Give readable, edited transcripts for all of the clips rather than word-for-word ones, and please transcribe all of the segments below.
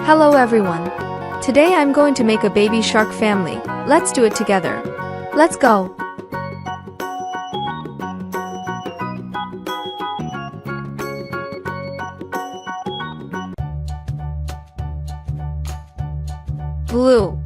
Hello everyone. Today I'm going to make a baby shark family. Let's do it together. Let's go. Blue.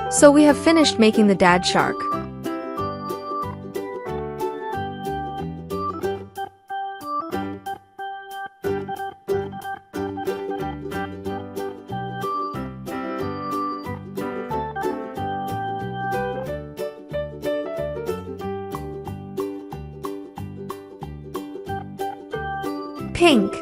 So we have finished making the dad shark. Pink.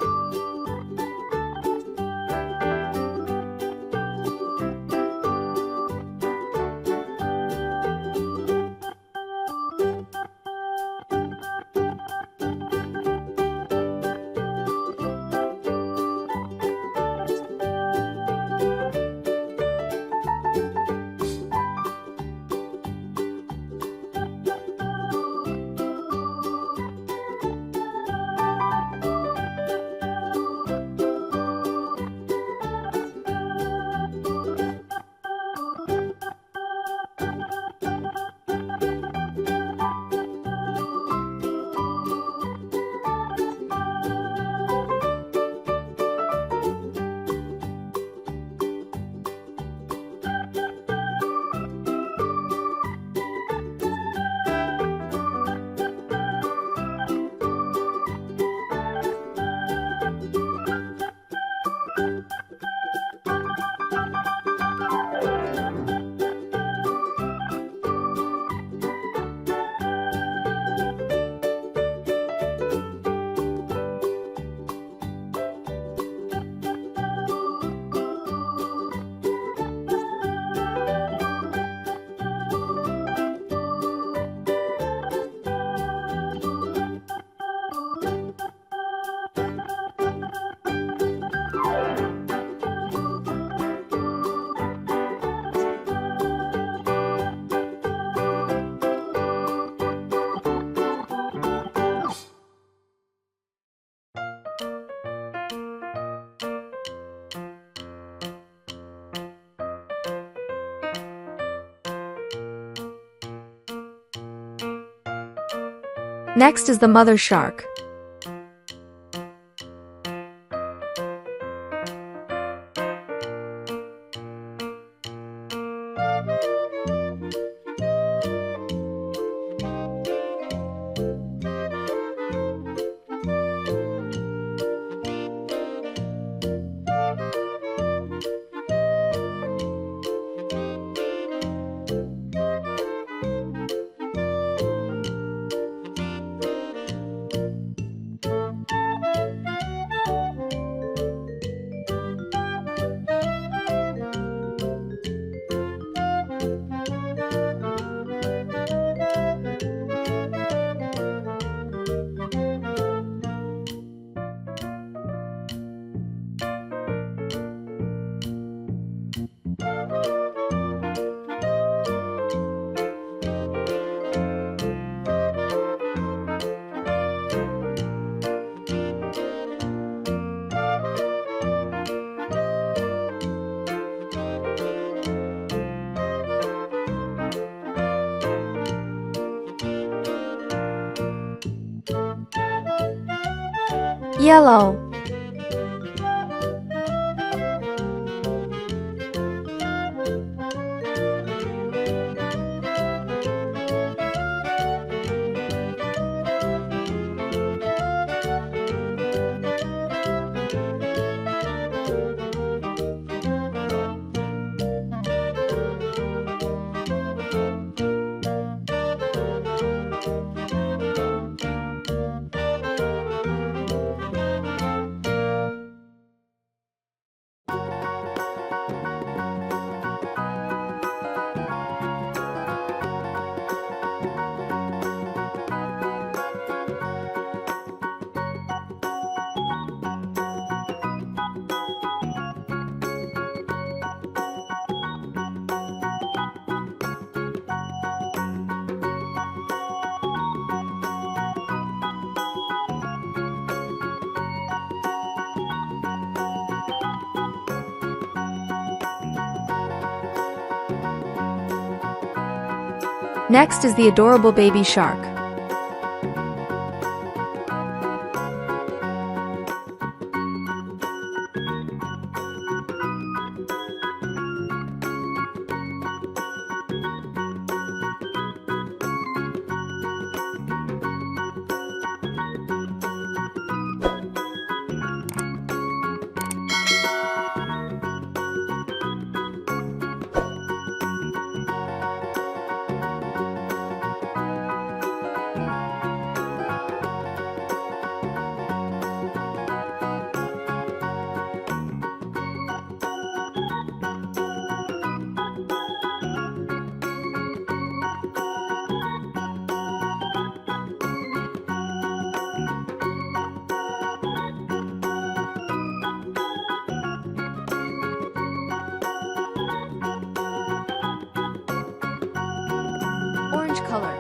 Next is the mother shark. Yellow. Next is the adorable baby shark. Orange color.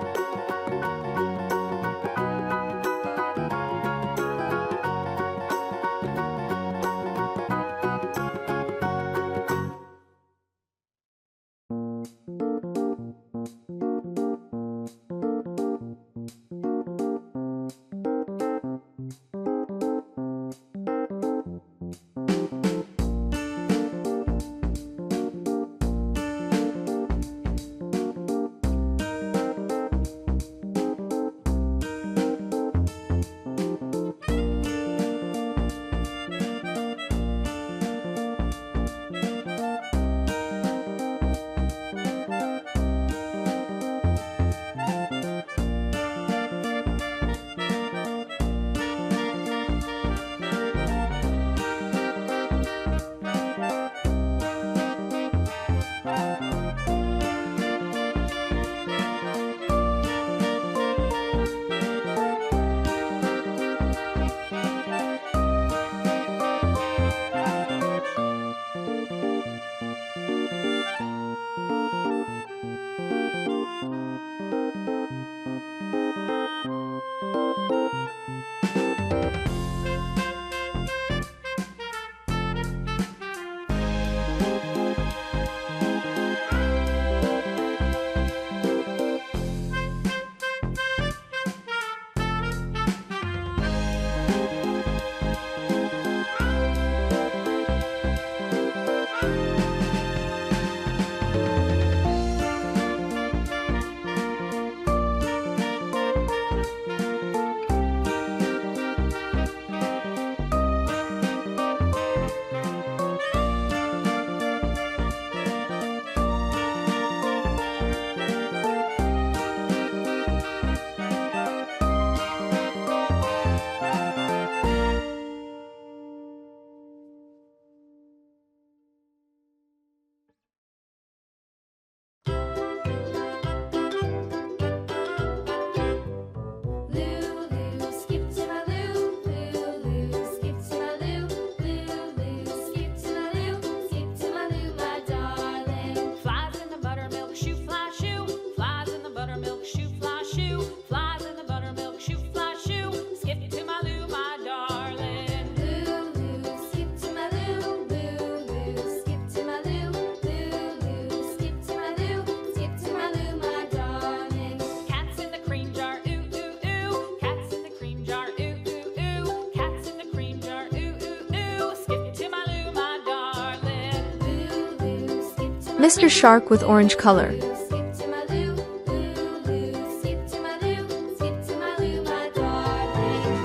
Mr. Shark with orange color. Skip to my loo, loo, loo. Skip to my loo, skip to my loo, my darling.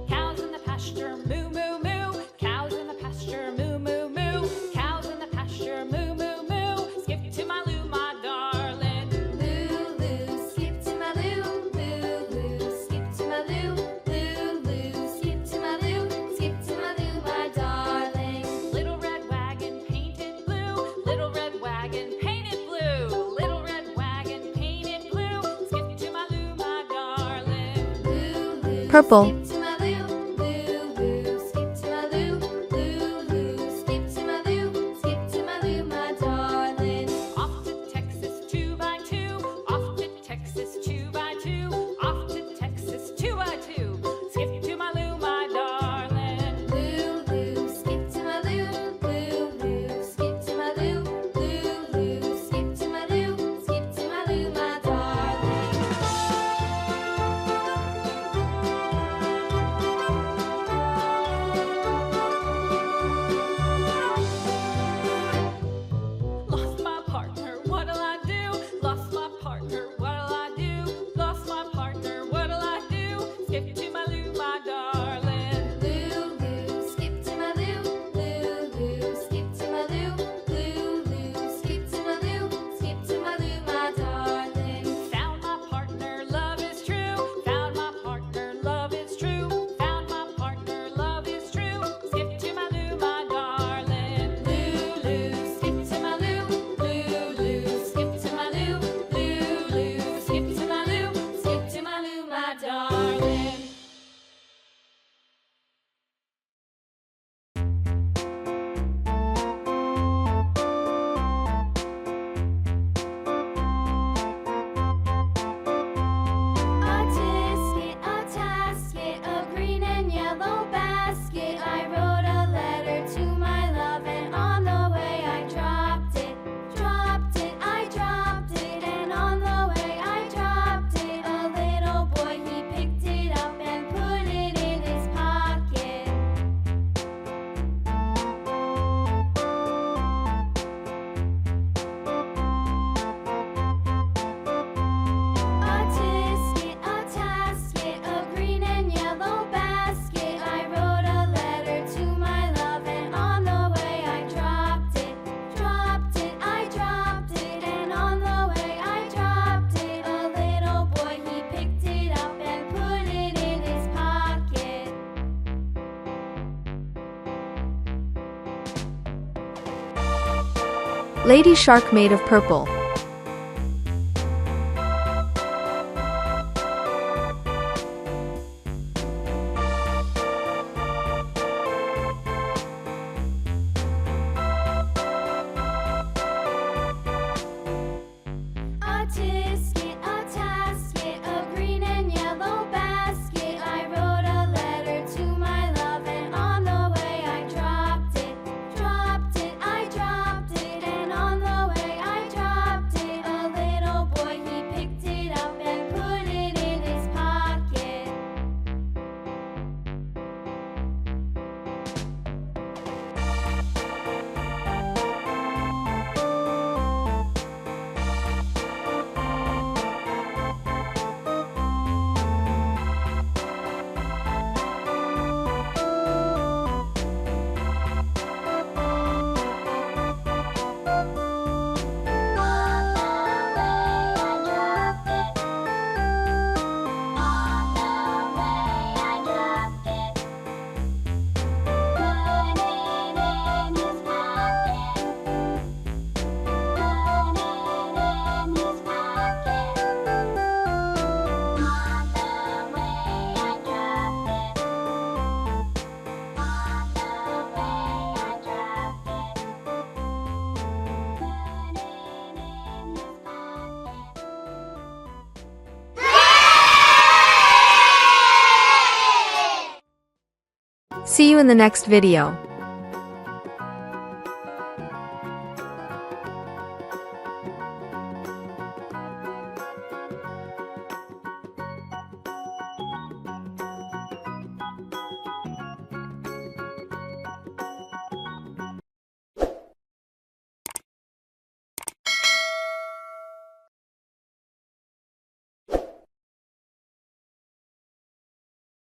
Cows in the pasture, moo, moo, moo. Cows in the pasture, moo, moo, moo. Cows in the pasture, moo, moo, moo. Skip to my loo, my darling. Loo, loo. Skip to my loo, loo, loo. Skip to my loo, loo, loo. Skip to my loo, skip to my loo, my darling. Little red wagon painted blue. Little red wagon painted blue. Little red wagon painted blue. Skip to my loo, my darling. Loo, loo. Purple. Skip to my loo, loo, loo. Skip to my loo, loo, loo. Skip to my loo, skip to my loo, my darling. Off to Texas 2x2. Off to Texas 2x2. Off to Texas 2x2. Skip to my loo, my darling. Loo, loo. Skip to my loo, loo, loo. Skip to my loo, loo, loo. Skip to my loo, skip to my loo, my darling. Lost my partner, what'll I do? Lost my partner, what'll I do? Lost my partner, what'll I do? Skip to my loo, my darling. Loo, loo, skip to my loo, loo, loo. Skip to my loo, loo, loo. Skip to my loo, skip to my loo, my darling. Found my partner, love is true. Found my partner, love is true. Found my partner, love is true. Skip to my loo, my darling. Loo, loo, skip to my loo, loo, loo. Skip to my loo, loo, loo. Skip to my loo, skip to my loo, my darling. A tisket, a tasket, a green and yellow basket. I wrote a letter to my love, and on the way I dropped it. Dropped it, I dropped it, and on the way I dropped it. A little boy, he picked it up and put it in his pocket. A tisket, a tasket, a green and yellow basket. I wrote a letter to my love, and on the way I dropped it. Dropped it, I dropped it, and on the way I dropped it. A little boy, he picked it up and put it in his pocket. Lady Shark made of purple. A tisket, a tasket, a green and yellow basket. I wrote a letter to my love, and on the way I dropped it. Dropped it, I dropped it, and on the way I dropped it. A little boy, he picked it up and put it in his pocket. See you in the next video.